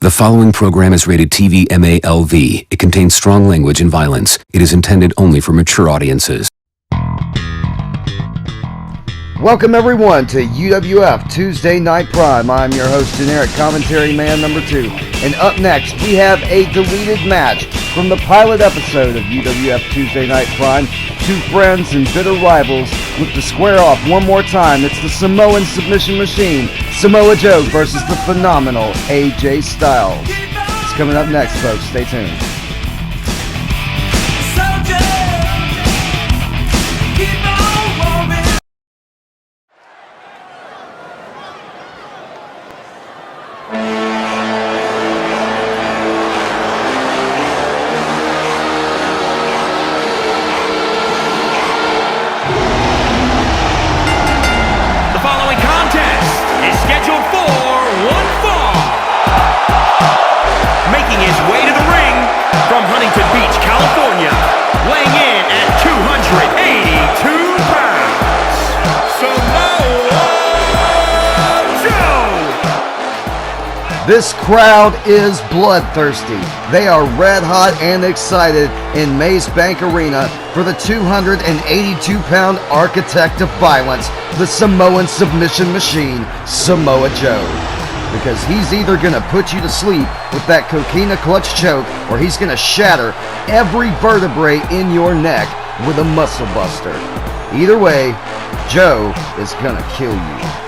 The following program is rated TV MALV. It contains strong language and violence. It is intended only for mature audiences. Welcome everyone to UWF Tuesday Night Prime. I'm your host, Generic Commentary Man number 2. And up next, we have a deleted match from the pilot episode of UWF Tuesday Night Prime. Two friends and bitter rivals look to square off one more time. It's the Samoan submission machine, Samoa Joe versus the phenomenal AJ Styles. It's coming up next, folks. Stay tuned. This crowd is bloodthirsty. They are red hot and excited in Maze Bank Arena for the 282-pound architect of violence, the Samoan submission machine, Samoa Joe. Because he's either going to put you to sleep with that coquina clutch choke, or he's going to shatter every vertebrae in your neck with a muscle buster. Either way, Joe is going to kill you.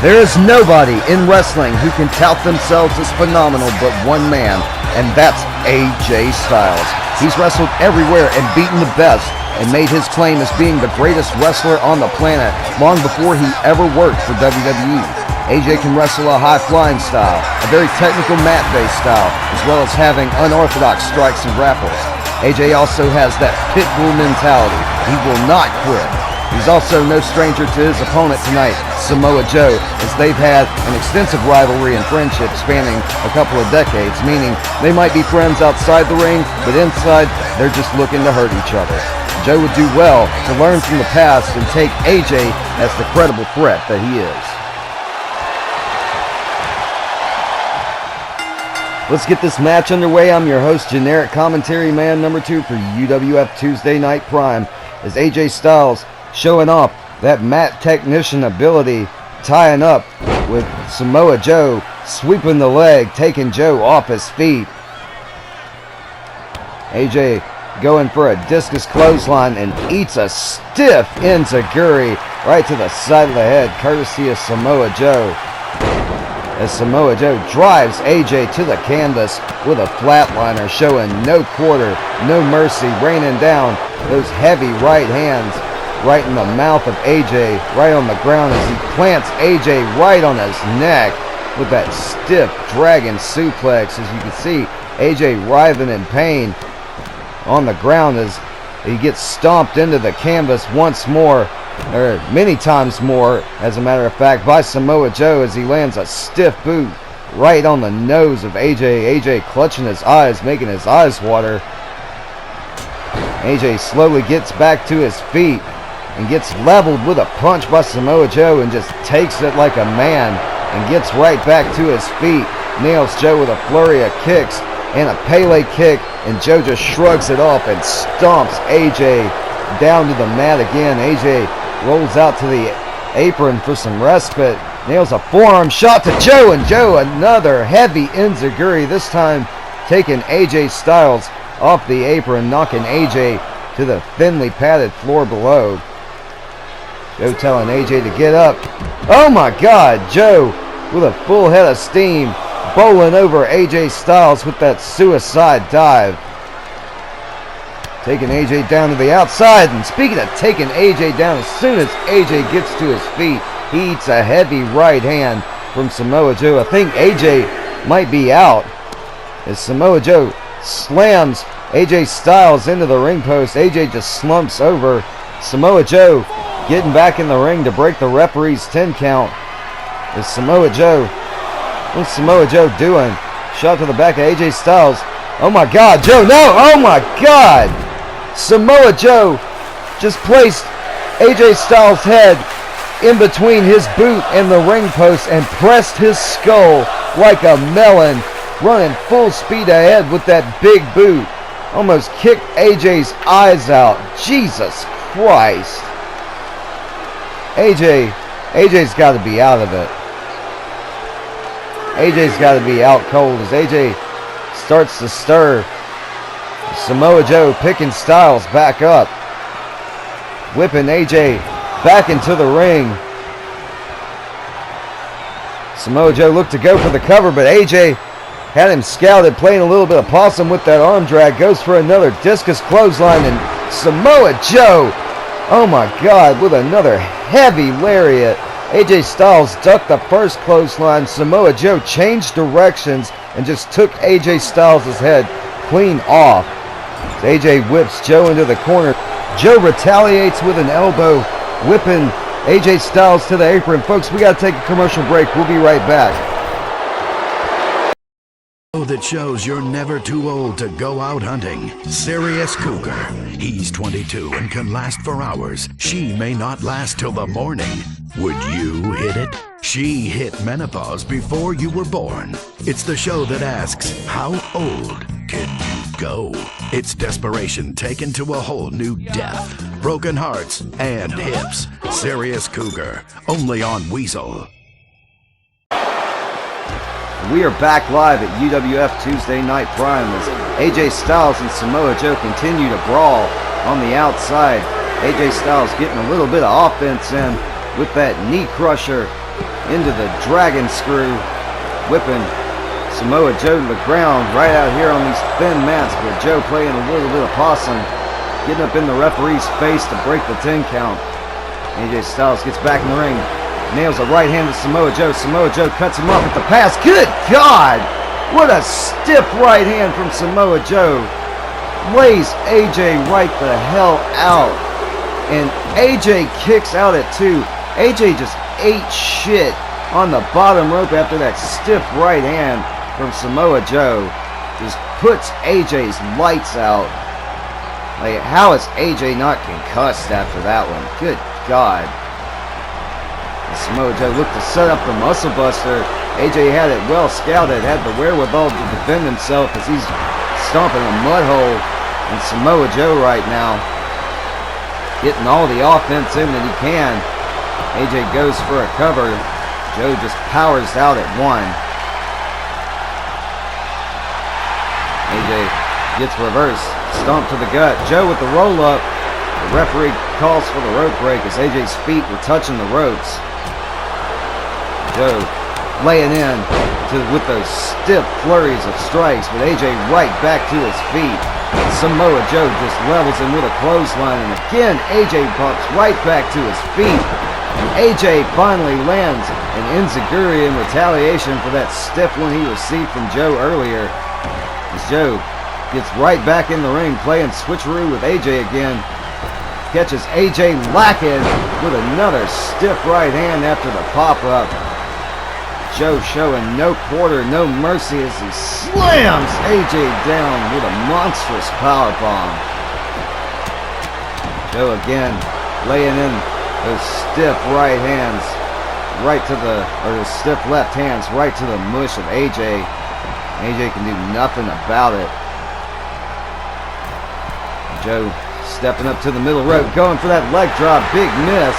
There is nobody in wrestling who can tout themselves as phenomenal but one man, and that's AJ Styles. He's wrestled everywhere and beaten the best, and made his claim as being the greatest wrestler on the planet long before he ever worked for WWE. AJ can wrestle a high-flying style, a very technical mat-based style, as well as having unorthodox strikes and grapples. AJ also has that pit bull mentality. He will not quit. He's also no stranger to his opponent tonight, Samoa Joe, as they've had an extensive rivalry and friendship spanning a couple of decades, meaning they might be friends outside the ring, but inside, they're just looking to hurt each other. Joe would do well to learn from the past and take AJ as the credible threat that he is. Let's get this match underway. I'm your host, Generic Commentary Man number 2 for UWF Tuesday Night Prime, as AJ Styles showing off that mat technician ability, tying up with Samoa Joe, sweeping the leg, taking Joe off his feet. AJ going for a discus clothesline and eats a stiff enziguri right to the side of the head, courtesy of Samoa Joe. As Samoa Joe drives AJ to the canvas with a flatliner, showing no quarter, no mercy, raining down those heavy right hands right in the mouth of AJ, right on the ground, as he plants AJ right on his neck with that stiff dragon suplex. As you can see, AJ writhing in pain on the ground as he gets stomped into the canvas once more, or many times more, as a matter of fact, by Samoa Joe, as he lands a stiff boot right on the nose of AJ. AJ clutching his eyes, making his eyes water. AJ slowly gets back to his feet and gets leveled with a punch by Samoa Joe and just takes it like a man and gets right back to his feet. Nails Joe with a flurry of kicks and a Pele kick, and Joe just shrugs it off and stomps AJ down to the mat again. AJ rolls out to the apron for some respite, nails a forearm shot to Joe, and Joe another heavy enziguri, this time taking AJ Styles off the apron, knocking AJ to the thinly padded floor below. Joe telling AJ to get up. Oh my God, Joe with a full head of steam, bowling over AJ Styles with that suicide dive. Taking AJ down to the outside, and speaking of taking AJ down, as soon as AJ gets to his feet, he eats a heavy right hand from Samoa Joe. I think AJ might be out as Samoa Joe slams AJ Styles into the ring post. AJ just slumps over. Samoa Joe getting back in the ring to break the referee's 10 count. Is Samoa Joe, what's Samoa Joe doing? Shot to the back of AJ Styles. Oh my God, Joe, no! Oh my God! Samoa Joe just placed AJ Styles' head in between his boot and the ring post and pressed his skull like a melon, running full speed ahead with that big boot. Almost kicked AJ's eyes out. Jesus Christ. AJ's got to be out of it. AJ's got to be out cold as AJ starts to stir. Samoa Joe picking Styles back up, whipping AJ back into the ring. Samoa Joe looked to go for the cover, but AJ had him scouted, playing a little bit of possum with that arm drag. Goes for another discus clothesline, and Samoa Joe, oh my God, with another heavy lariat. AJ Styles ducked the first clothesline. Samoa Joe changed directions and just took AJ Styles' head clean off. AJ whips Joe into the corner. Joe retaliates with an elbow, whipping AJ Styles to the apron. Folks, we got to take a commercial break. We'll be right back. That shows you're never too old to go out hunting. Serious Cougar. He's 22 and can last for hours. She may not last till the morning. Would you hit it? She hit menopause before you were born. It's the show that asks, how old can you go? It's desperation taken to a whole new depth. Broken hearts and hips. Serious Cougar. Only on Weasel. We are back live at UWF Tuesday Night Prime as AJ Styles and Samoa Joe continue to brawl on the outside. AJ Styles getting a little bit of offense in with that knee crusher into the dragon screw, whipping Samoa Joe to the ground right out here on these thin mats, but Joe playing a little bit of possum, getting up in the referee's face to break the 10 count. AJ Styles gets back in the ring. Nails a right hand to Samoa Joe. Samoa Joe cuts him off at the pass. Good God! What a stiff right hand from Samoa Joe. Lays AJ right the hell out. And AJ kicks out at 2. AJ just ate shit on the bottom rope after that stiff right hand from Samoa Joe. Just puts AJ's lights out. Like, how is AJ not concussed after that one? Good God. Samoa Joe looked to set up the muscle buster. AJ had it well scouted, had the wherewithal to defend himself as he's stomping a mud hole. And Samoa Joe right now getting all the offense in that he can. AJ goes for a cover. Joe just powers out at 1. AJ gets reversed, stomped to the gut. Joe with the roll up. The referee calls for the rope break as AJ's feet were touching the ropes. Joe laying in with those stiff flurries of strikes, but AJ right back to his feet. Samoa Joe just levels him with a clothesline, and again AJ pops right back to his feet. And AJ finally lands an enziguri in retaliation for that stiff one he received from Joe earlier. As Joe gets right back in the ring, playing switcheroo with AJ again. Catches AJ lacking with another stiff right hand after the pop-up. Joe showing no quarter, no mercy as he slams AJ down with a monstrous powerbomb. Joe again laying in those stiff right hands right to the, or those stiff left hands right to the mush of AJ. AJ can do nothing about it. Joe stepping up to the middle rope, going for that leg drop, big miss.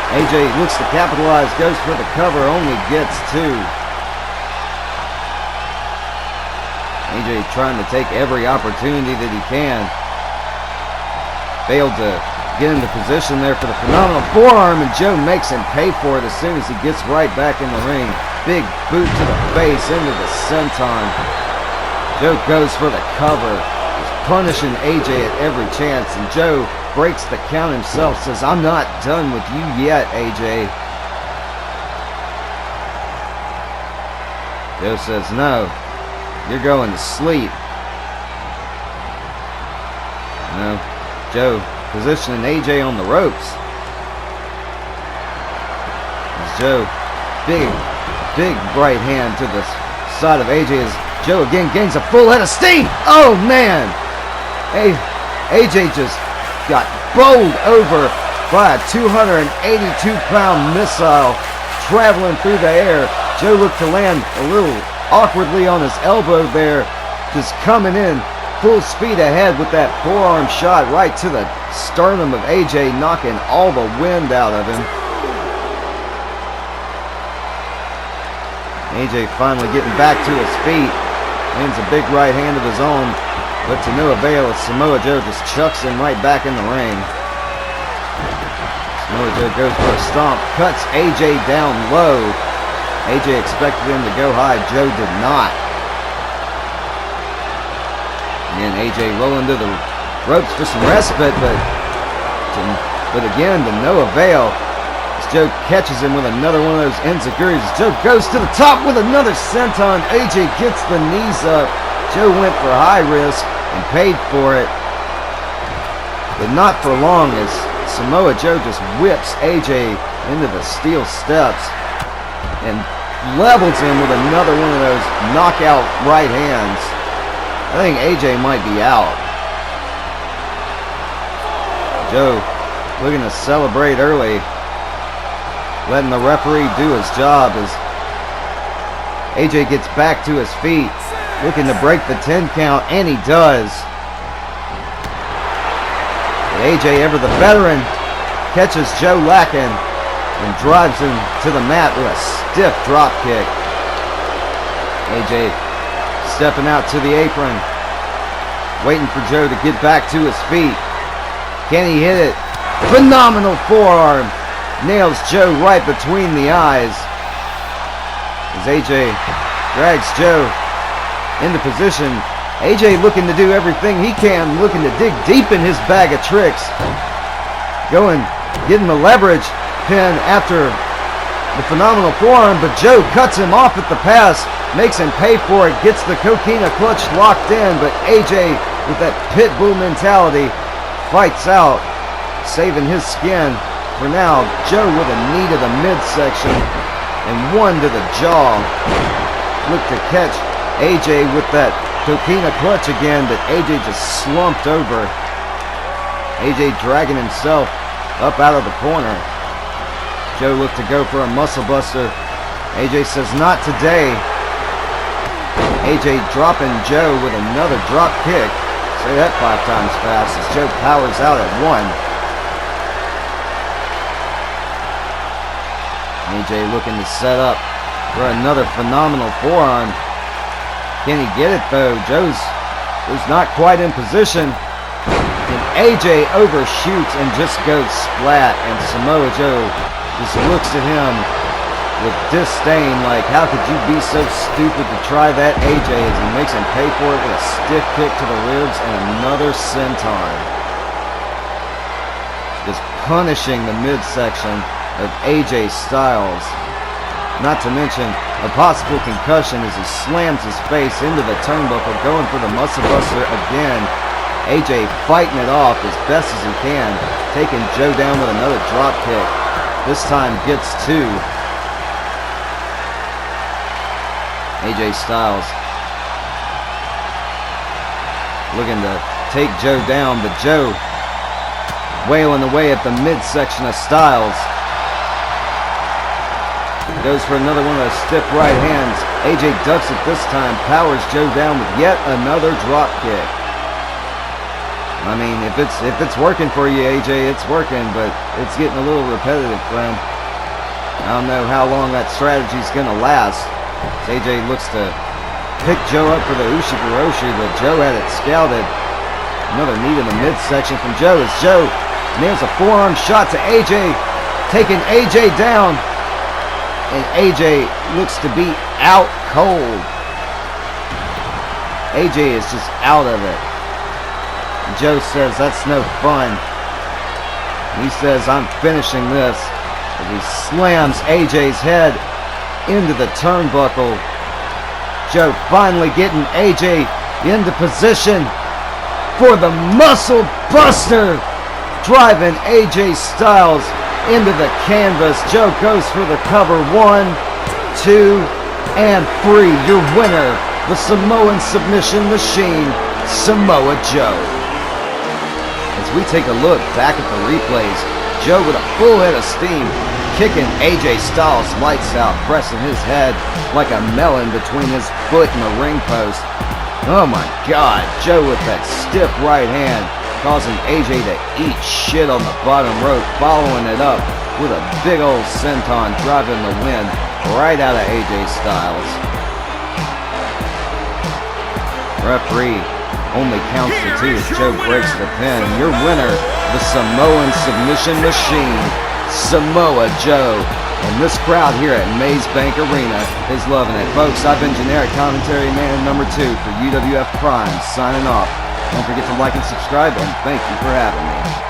AJ looks to capitalize, goes for the cover, only gets 2. AJ trying to take every opportunity that he can. Failed to get into position there for the phenomenal forearm, and Joe makes him pay for it as soon as he gets right back in the ring. Big boot to the face into the senton. Joe goes for the cover. He's punishing AJ at every chance, and Joe breaks the count himself, says, "I'm not done with you yet, AJ." Joe says, "No, you're going to sleep." No, Joe positioning AJ on the ropes. As Joe, big right hand to the side of AJ as Joe again gains a full head of steam. Oh man! AJ just got bowled over by a 282-pound missile traveling through the air. Joe looked to land a little awkwardly on his elbow there, just coming in full speed ahead with that forearm shot right to the sternum of AJ, knocking all the wind out of him. AJ finally getting back to his feet, lands a big right hand of his own, but to no avail as Samoa Joe just chucks him right back in the ring. Samoa Joe goes for a stomp, cuts AJ down low. AJ expected him to go high, Joe did not. And AJ rolling to the ropes for some respite, but again to no avail. As Joe catches him with another one of those enziguris. Joe goes to the top with another senton. AJ gets the knees up. Joe went for high risk and paid for it, but not for long, as Samoa Joe just whips AJ into the steel steps and levels him with another one of those knockout right hands. I think AJ might be out. Joe looking to celebrate early, letting the referee do his job as AJ gets back to his feet, looking to break the 10 count, and he does. But AJ, ever the veteran, catches Joe lacking and drives him to the mat with a stiff drop kick. AJ stepping out to the apron, waiting for Joe to get back to his feet. Can he hit it? Phenomenal forearm. Nails Joe right between the eyes as AJ drags Joe into position. AJ looking to do everything he can, looking to dig deep in his bag of tricks. Getting the leverage pin after the phenomenal forearm, but Joe cuts him off at the pass, makes him pay for it, gets the coquina clutch locked in, but AJ, with that pit bull mentality, fights out, saving his skin. For now, Joe with a knee to the midsection and one to the jaw. Look to catch AJ with that coquina clutch again, but AJ just slumped over. AJ dragging himself up out of the corner. Joe looked to go for a muscle buster. AJ says, "Not today." AJ dropping Joe with another drop kick. Say that 5 times fast as Joe powers out at 1. AJ looking to set up for another phenomenal forearm. Can he get it though? Joe's not quite in position. And AJ overshoots and just goes splat, and Samoa Joe just looks at him with disdain, like, how could you be so stupid to try that, AJ, as he makes him pay for it with a stiff kick to the ribs and another senton. Just punishing the midsection of AJ Styles. Not to mention a possible concussion as he slams his face into the turnbuckle, going for the muscle buster again. AJ fighting it off as best as he can, taking Joe down with another drop kick. This time gets 2. AJ Styles looking to take Joe down, but Joe wailing away at the midsection of Styles. Goes for another one of those stiff right hands. AJ ducks it this time, powers Joe down with yet another drop kick. I mean, if it's working for you, AJ, it's working, but it's getting a little repetitive, friend. I don't know how long that strategy's gonna last. AJ looks to pick Joe up for the Ushiguroshi, but Joe had it scouted. Another knee to the midsection from Joe as Joe Nails a forearm shot to AJ, taking AJ down. And AJ looks to be out cold. AJ is just out of it. Joe says, that's no fun. He says, I'm finishing this. As he slams AJ's head into the turnbuckle. Joe finally getting AJ into position for the Muscle Buster. Driving AJ Styles into the canvas. Joe goes for the cover. 1, 2, and 3. Your winner, the Samoan submission machine, Samoa Joe. As we take a look back at the replays, Joe with a full head of steam, kicking AJ Styles lights out, pressing his head like a melon between his foot and the ring post. Oh my God, Joe with that stiff right hand, causing AJ to eat shit on the bottom rope, following it up with a big old senton, driving the wind right out of AJ Styles. Referee only counts to 2 as Joe breaks the pin. Your winner, the Samoan submission machine, Samoa Joe. And this crowd here at Maze Bank Arena is loving it. Folks, I've been Generic Commentary Man number 2 for UWF Prime, signing off. Don't forget to like and subscribe, and thank you for having me.